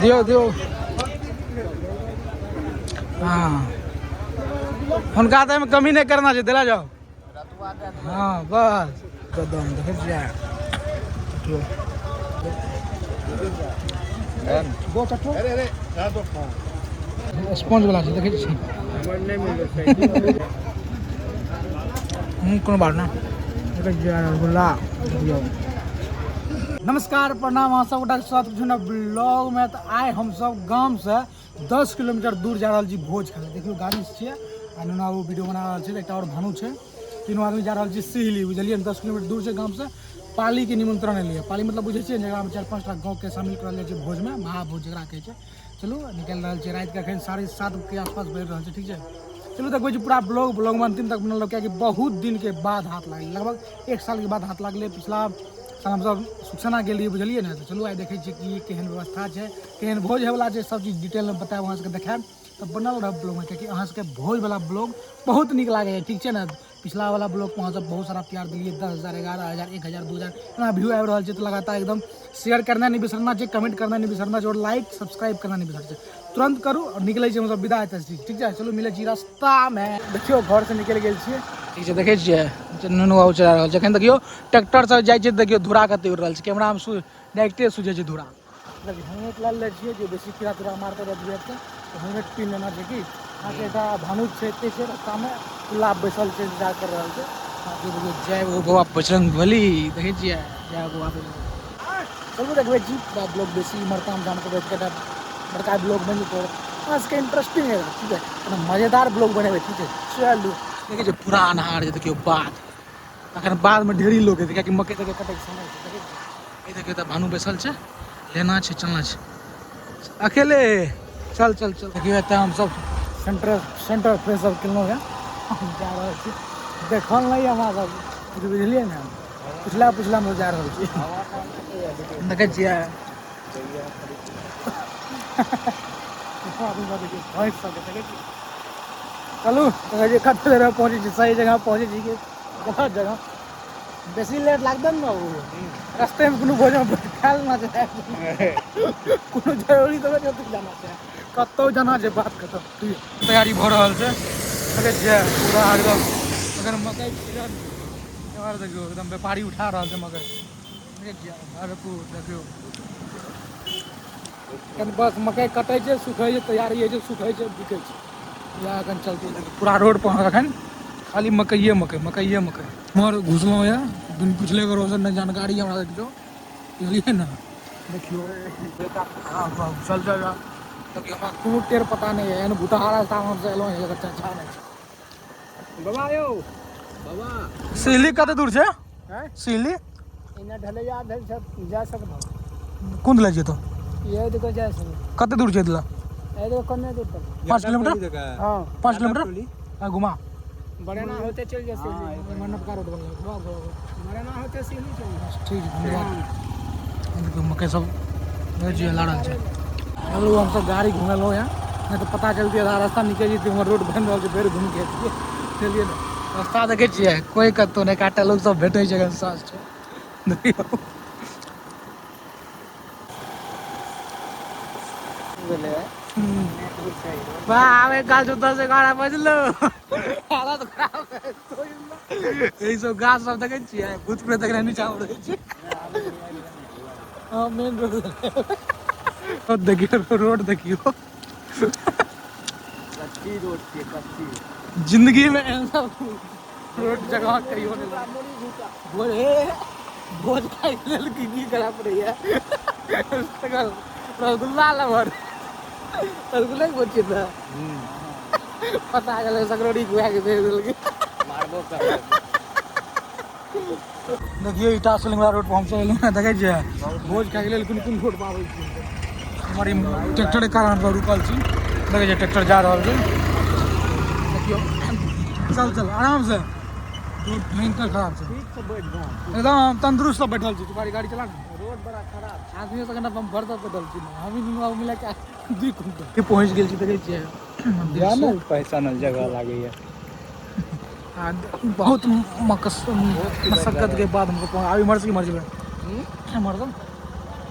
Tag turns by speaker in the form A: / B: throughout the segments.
A: दियो दियो हाँ उनका तो में कमी नहीं करना चाहिए दिला जाओ हाँ बस कदम देखे स्पॉन्ज वाला छै देखे छी कोनो बात ना गुल्ला नमस्कार प्रणाम अहाँ सब गोटा स्वागत छै ब्लॉग में। तो आए हम सब गांव से 10 किलोमीटर दूर जा रहा छी भोज खाए। देखियो गाड़ी से छियै आ नुना वो वीडियो बना रहल छै। एकटा और भानु छै, तीनों आदमी जा रहल छी सिहली बुझलियै 10 किलोमीटर दूर से गांव से पाली के निमंत्रण एलियै। पाली मतलब बुझे छियै जकरा में 4-5 टा गांव के शामिल करल जाइ छै भोज में, महाभोज जकरा कहै छै। चलू निकल रहल छै रात के अखन 7:30 के आसपास बढ़ि रहल छै ठीक छै। चलू देखबै छी पूरा ब्लॉग में अंतिम तक बनल कियाकि बहुत दिन के बाद हाथ लागल, लगभग 1 साल के बाद हाथ लागले। पिछला साल हम सब सुखसना गेलियै बुझलियै ने। तो चलू आइ देखै छियै कि केहन व्यवस्था छै, केहन भोज होयवला छै, सब चीज डिटेल में बतायब अहाँ सबके देखायब। तो बनल रह ब्लॉग में कियाकि अहाँ सबके भोज वाला ब्लॉग बहुत निक लागैए ठीक छै ने। पिछला वाला ब्लॉग में अहाँ सब बहुत सारा प्यार दिलियै, 10,000 11,000 1,000 2,000 एना व्यू आबि रहल छै। तो लगातार एकदम शेयर करना नहीं बिसरना छै, कमेंट करना नहीं बिसरना छै और लाइक सब्सक्राइब करना नहीं बिसरना छै। तुरंत करू और निकले छी हम सब विदा हेतै ठीक छै। चलू मिलै छी रास्ता में। देखियो घर से निकल गेल छियै ठीक छै। देखै छियै नुनू बाबू चला रहल छै। एखन देखियो ट्रैक्टर से जाइ छै, देखियो धूरा कते उड़ि रहल छै। कैमरा में डायरेक्टे सूझे छै धूरा। हेलमेट लऽ ले छियै जे बेसी कीड़ा तूड़ा मारते रह तो हेलमेट पीन लेना छै कि एकटा भानु छै एते छै रास्ता में खुला बैसल छै इंतजार कर रहल छै। जय हो बाबा बजरंग बली देखै छियै जय हो बाबा। चलू देखबै छी पूरा ब्लॉग बेसी इमरता जाम के बैठ के बड़का ब्लॉग बन जेतै अहाँ सबके इंटरेस्टिंग है ठीक है, एकदम मजेदार ब्लॉग बनेबै ठीक है। चलू देखै छियै पूरा अन्हार छै। देखियो बाध अखन बाद में ढेरी लोग है कियाकि मकई तक कटे समय छै। देखै छियै देखियो तऽ भानु बैसल छै, लेना छै चलना छै अकेले चल चल चल। देखियो एतऽ हम सब सेंटर फ्रेश सब केलहुँ है जा रहल छी। देखल नहीं हमरा सब बुझलियै ने, पिछला में जा रहल छी देखै छियै चलू कते देर में पहुँचे छी, सही जगह पहुँचे छी कि गलत जगह। बेसी लेट लागतै ने बाबू, रास्ते में कोनो भोजन खाए लेना छै कोनो जरूरी तो नहीं ओतऽ जाना छै, कतौ जाना छै बात खत्म। तैयारी भऽ रहल छै देखै छियै पूरा एकदम अगर मकई देखियो एकदम व्यापारी उठा रहल छै मकई देखै छियै भरपूर। देखियो बस मकई कटे छै सुखै छै तैयारी होइ छै सुखै छै बिकै छै इएह एखन चलते। पूरा रोड पर एखन खाली मकइए मगर घुसलहुँ यऽ बिन पुछले ककरोसँ नहि जानकारी हमरा देखियो बुझलियै ने। देखियो चल चल देखियो हमरा कोनो टेर पता नहीं है एहन भूतहा रास्ता में हमसे एलहुँ है चर्चा नहीं छै। बाबा यौ बाबा सिहली कते दूर छै सिहली इन्ने ढलैया जा सकबो कोन लग जेतो ये देखो जा सकबो कते दूर छै इधर ए देखो कन्ने दूर तक 5 किलोमीटर हां 5 किलोमीटर घुमा बड़ेना होते चल जा सिहली मनप का रोड बनल बड़ेना होते सिहली चल ठीक है धन्यवाद। मकई सब भेजिए ला रहल छै। चलू हम सब गाड़ी घुमेलो यहाँ नहीं तो पता चलती रास्ता निकल जेती हमर रोड बन रहल छै फेर घूम के चलिए रास्ता देखे छियै कोई कतो नहीं काटे लोग सब भेटे छै सास छै देखियो आवे गाछ 10-11 बजलो हालत खराब यही सब गाछ सब देखे छियै भूत प्रेत एकरा नीचा में रहै छै। हां मेन रोड देखियो रोड देखियो कच्ची रोड छै कच्ची जिंदगी में ऐसा रोड जगह कहियो नहीं भोज खाई लेल की करा पड़ैया रसगुल्ला लवर रसगुल्ला बोल था पता चले सकरोड़ी गुआ के भेज देलकै मारबो कर। देखियो ईटा सिलंगरा रोड पर हम सब एलहुँ देखे छियै भोज खाए लेल कोन रोड पर आबै छी हमारी ट्रैक्टर के कारण पर रुकल छी देखे छियै ट्रैक्टर जा रहल छै। देखियो चल चल आराम से रोड भयंकर खराब छै एकदम तंदुरुस्त सब बैठल छी तुम्हारी गाड़ी चला रोड बड़ा खराब आदमी सब कना हम भरत बैठल छी हम दुनू मिला के 2 कुंटल पहुंच गेल छी देखे छियै मंदिर पहचानल जगह लागैया बहुत मशक्कत के बाद हमको अभी इमरजेंसी मार दो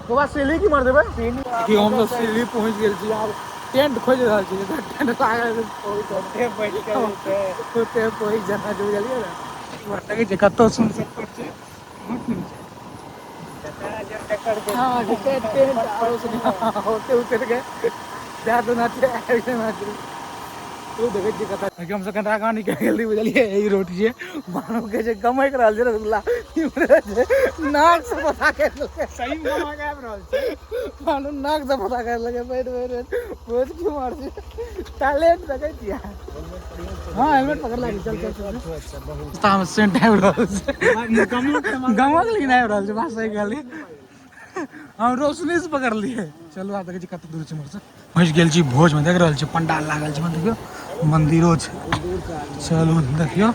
A: तो बात सीढ़ी की मार देबे कि हम तो सीढ़ी पहुंच गेल छी आब टेंट खोज रहल छी टेंट लागल ओते बैठ के ओते पहुंच जाना जो जलिए ना लगे छै कतो सुन से छै हां जे टेंट आरो से होते उतर के जा दो ना ऐसे ना तू देखे छी कता हम सब कता कहां निकल गेली बुझलिए ई रोड छै मानव के जे कमाई कर रहल छै रसगुल्ला नाक से पता के सही कमा के आब रहल छै मानव नाक से पता कर लगे बैठ बैठ बहुत की मार छै टैलेंट देखे छी हां हेलमेट पकड़ लागी चल चल बहुत हम सेंट आब रहल छै गमक लेकिन आब रहल छै बात सही कहली हम रोशनी से पकड़ लिए चलो आ देखे छी कत दूर छै मोर से पहुंच गेल छी भोज में देख रहल छी पंडाल लागल छै देखियो मंदिरो छै चलू देखियो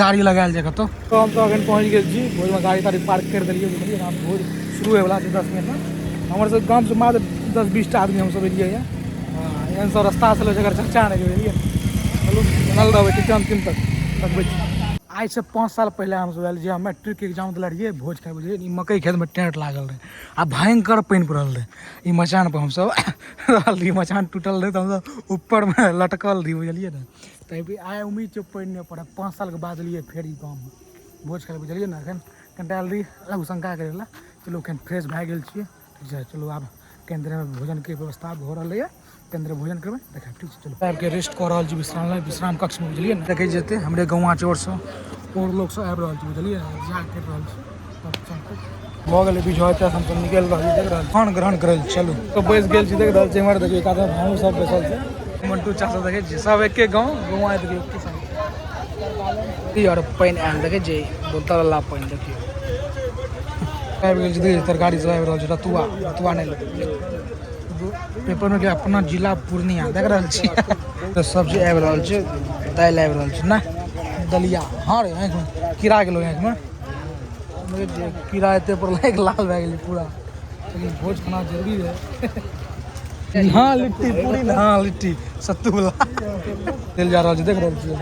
A: गाड़ी लगायल छै कतौ तो हम तो अखन पहुंच गेल छी भोज में गाड़ी ताड़ी पार्क कर देलिए बुझलिए हम भोज शुरू होय वाला छै 10 मिनट में हमर सब गांव से मात्र 10-20 टा आदमी हम सब एलिए हां एहन सब रास्ता से जगह चर्चा नहीं बुझलिए चलू बनल रहबै अंतिम तक देखबै आज से 5 साल पहले हम सब जे मैट्रिक के एग्जाम दिला रहिए भोज खाए बुझिए ई मकई खेत में टेंट लागल रहे आ भयंकर पानी पड़ल रहे ई मचान पर हम सब रहल रही मचान टूटल रहे तो हम सब ऊपर में लटकल रही बुझलिए ना तभी आए उम्मीद छै पानी नहीं पड़े 5 साल के बाद लिए फेर ई गाँव में भोज खाए बुझलिए ना एखन कंटाल रही लघु शंका करे ला चलो एखन फ्रेश भए गेल छियै ठीक है चलो आब केंद्र में भोजन के व्यवस्था हो रही है केंद्र भोजन करबै देखा ठीक छै चलो आबि के रेस्ट कर रहल छी विश्राम कक्ष में बुझलिए ना देखे जेते हमरे गौवा चोर से और लोग सब आबि रहल छी बुझलिए जा कर रहल छी भऽ गेलै बिझौते हम सब निकल रहल छी देख रहल खान ग्रहण करल चलू तो बैस गेल छी देख रहल छी हमर देखियो कादे भानु सब बैसल छै मंटू चाचा देखे छी सब एके गांव गौवा देखियो एके साथ ई और पानी आयल देखे छी बोतल वाला पानी देखियो आबि गेल छी देखियो तरकारी सब आबि रहल छै रतुआ नहीं पेपर में अपना जिला पूर्णिया देख रहल छी तो सब्जी आबि रहल छै दालि आबि रहल छै ना दलिया हाँ रे आँखि में कीड़ा गेलो आँखि में कीड़ा एते पर लाइक लाल भए गेलै पूरा लेकिन भोज खाना जरूरी है हाँ लिट्टी पूरी हाँ लिट्टी सत्तू वाला चल जा रहल छै देख रहल छियै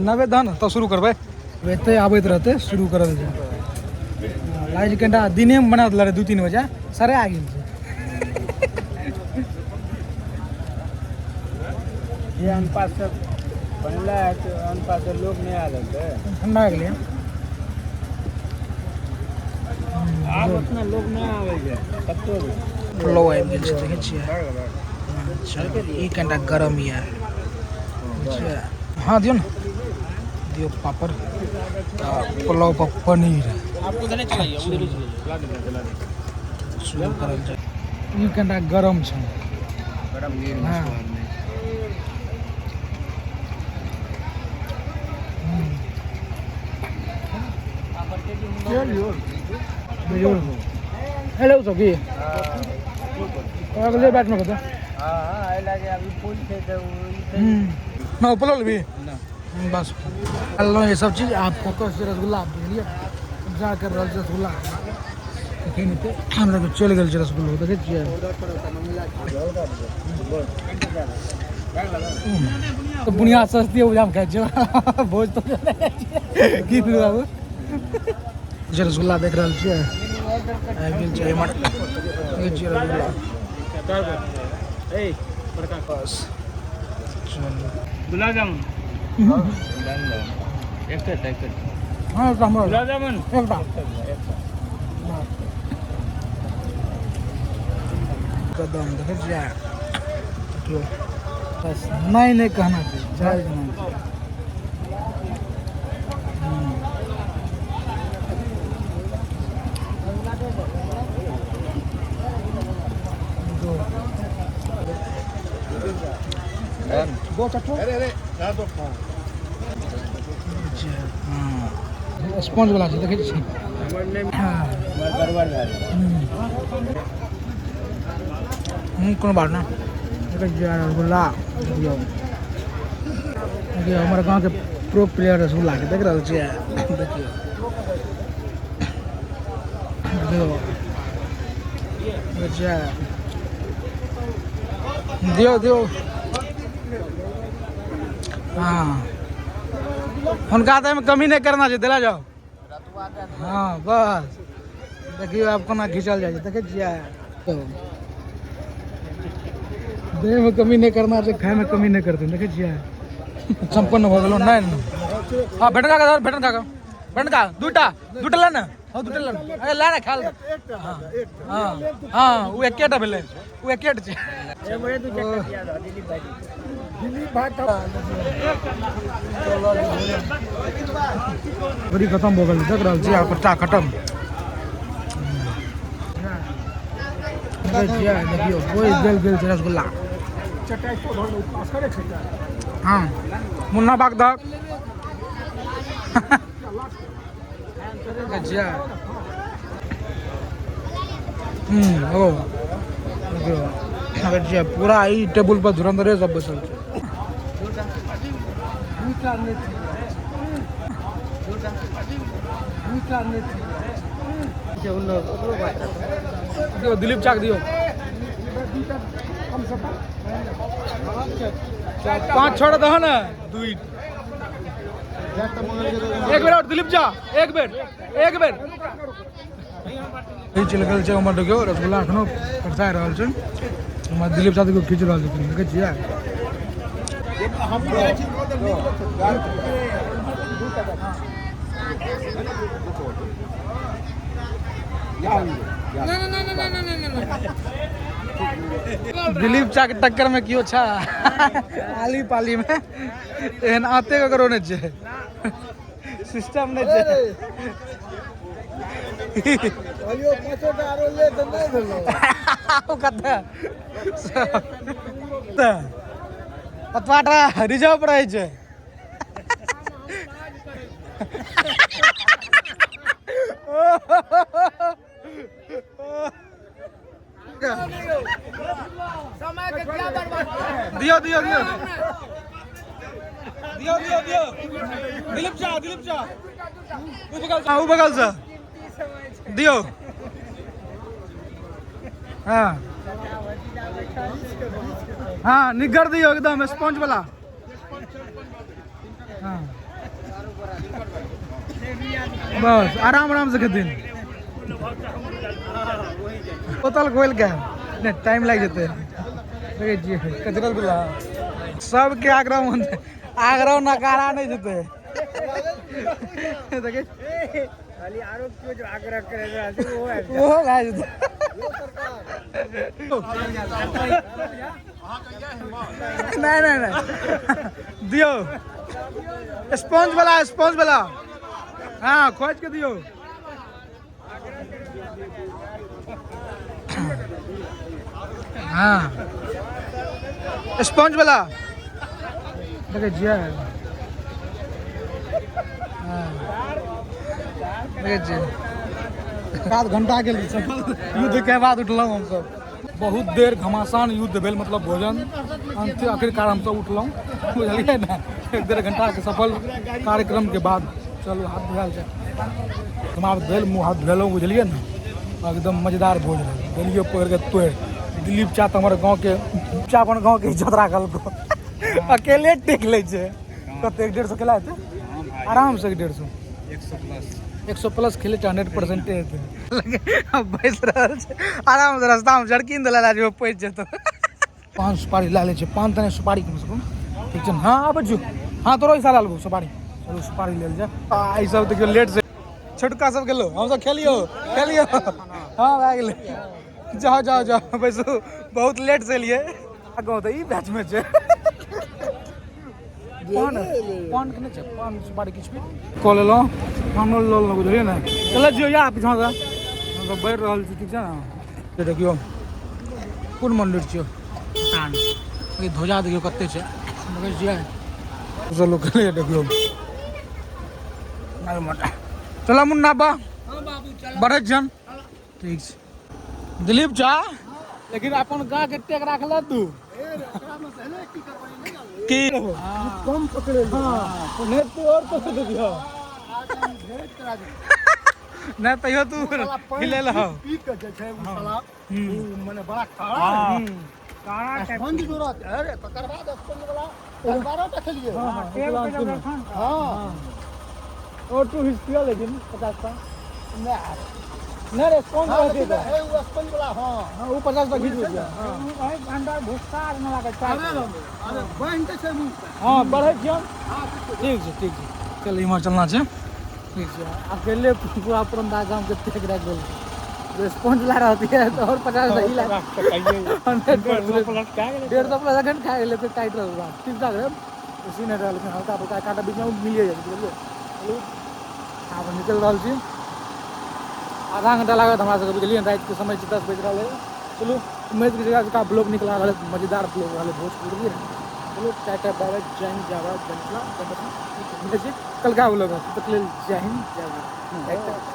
A: नवेदन तो शुरू करबै एते आबैत रहते शुरू करल छै लाइज कनिटा दिने में बना देले 2-3 बजे सरे आ गेल छै ये अनुपात से बनला है तो अनुपात से लोग नहीं आ रहे ठंडा हो गया अब उतना लोग नहीं आवे है तब तो लो आबि गेल छै देखे छियै ई कनिटा गरम ये हाँ दियो ना दियो पापड़ पुलाव पर पनीर आपको देने चाहिए शुरू करल जाए ई कनिटा गरम छै गरम नीर में स्वाद नहीं हेलो सकी अगले बैठ में कतो हां हां लागे अभी फूल थे तो ना उपलल भी ना बस हेलो ये सब चीज आप फोकस से रसगुल्ला बुझलिए जा कर रहल छै रसगुल्ला लेकिन ते हमरा के चल गेल छै रसगुल्ला देखे छियै तो बुनियाद सस्ती उपजा में खाइ छै भोज तो की फिर बाबू रसगुल्ला देख रहल छियै आबि गेल छै हमर ए जी रसगुल्ला ए बड़का बस गुलाब जामुन एक हां हमर गुलाब जामुन एकटा कदम देख छियै तो बस नहीं कहना चाहिए जायज कहना चाहिए दो चट्टू अरे दो स्पॉन्ज वाला छै देखै छी कोनो बात ना देखै छी रसगुल्ला दियौ हमर गाँव के प्रो प्लेयर रसगुल्ला के देख रहल छियै देखियो दियो हाँ उनका तो कमी नहीं करना चाहिए दिला जाओ हाँ बस देखियो आप कोना घिचल जाए देखे छियै देह में कमी नहीं करना है खाए में कमी नहीं करते देखे छियै संपन्न हो गेलो नहीं हाँ भेटन का दूटा ले ना हाँ दूटा ले अरे ला ना खा ले हाँ हाँ हाँ वो एकेटा भेले वो एकेट छै बड़ी खत्म हो गई देख रहा छी पट्टा खत्म देखियो कोई गेल छै रसगुल्ला हाँ मुन्ना बाग दक पूरा ई टेबुल पर धुरंधरे सब बसल दियो दिलीप चाक दियो 5 छोड़ दो ना 2 एक बेर और दिलीप जा एक बेर चल गल छै हमर देखियो रसगुल्ला एखनो परसा रहल छै हमर दिलीप साथी को खींच रहल छै देखे छियै दिलीप चा के टक्कर में क्यों छा आली पाली में एहन आते ककरो नहीं छै सिस्टम नहीं छै पतवाटा रिजर्व पर रहे छै दियो दिलीप चा ऊ बगल से दियो हाँ निगर दियो एकदम स्पंज वाला हाँ बस आराम से खेतीन बोतल खोल के नहीं टाइम लग जेते कचरा गुला सबके आग्रह नकारा नहीं जेते देखे खाली आरोप क्यों जो आग्रह करे वो है नहीं दियो स्पंज वाला हाँ खोज के दियो हाँ स्पंज वाला देखे जिया आध घंटा के युद्ध के बाद उठलहुँ हमसब बहुत देर घमासान युद्ध भेल मतलब भोजन आखिरकार हमसब उठलहुँ बुझलिए ने 1.5 घंटा के सफल कार्यक्रम के बाद चलू हाथ धोल छै समाप्त भेल मुँह हाथ धोलहुँ बुझलिए ने एकदम मजेदार भोजन देलिए पकड़ के तोड़ दिलीप चा तो हमारे गाँव के चा अपन गाँव के इज्जत राखल को अकेले टेक ले छै कते 150 खेला हेतै आराम से 100+ खेले 100% बैस रहल छै आराम से रास्ता में झड़किन देला जे पैस जेतो 5 सुपारी ला ले छै 5 तने सुपारी कम से कम ठीक छै हाँ आब जो हाँ तोरो हिस्सा ला लेबो सुपारी चलो सुपारी लेल जा ई सब देखियो लेट से छोटका सब गेलो हम सब खेलियो हाँ भए गेलै जाओ बैसू बहुत लेट से लिए गाँव तो ई बैच में छै पान के नहीं छै पान सुपारी किछु भी कऽ लेलहुँ हमरो लोल बुझलिए ने चल जियो या पीछा से हम सब बढ़ि रहल छी ठीक छै ने देखियो कोन मंदिर छियो ध्वजा देखियो कते छै देखै छियै सब लोग देखियो चल मुन्ना बा बढ़े जन ठीक छै दिलीप चा लेकिन अपन गाँव के टेक राखल तू की कम पकड़े नहीं तो और तो दियो नहीं तैयो तू हिले लहो पी के जे छै साला माने बड़ा काड़ा स्पंज जरूरत अरे तकर बाद स्पंज वाला 12 टा खेलिए हां और तू हिस्ट्री लेकिन 50 का नहीं रे कौन
B: हाँ,
A: दे
B: लेकिन
A: दे
B: है वो स्पंज वाला हाँ
A: हां वो 50 का घिच गया
B: हां
A: अंडा भुस्सा न लागे
B: अरे बहन के छै मुंह पे
A: हां बढ़े छियौ
B: हां
A: ठीक छै चल इमहर चलना छै ठीक छै अकेले पूरा पुरंदा गांव के टेक रख गेल रिस्पॉन्स ला रहती है तो और 50 नहीं ला 100 प्लस क्या 150 प्लस अखन खा गेले तो टाइट रहल ठीक ठाक रे इसी ने रहल हल्का फुल्का काटा बीच में मिल जाए बुझलिए चलू आब निकल रहल छी आधा घंटा लागत हमरा सबके बुझलिए रात के समय 10 बज रहल है चलू उम्मीद की जगह का ब्लॉग निकला रहल मजेदार ब्लॉग रहल भोजपुर बुझलिए चलो टाटा बाबा जय हिंद जय भारत जय मिथिला कल का ब्लॉग है तक ले जय हिंद जय भारत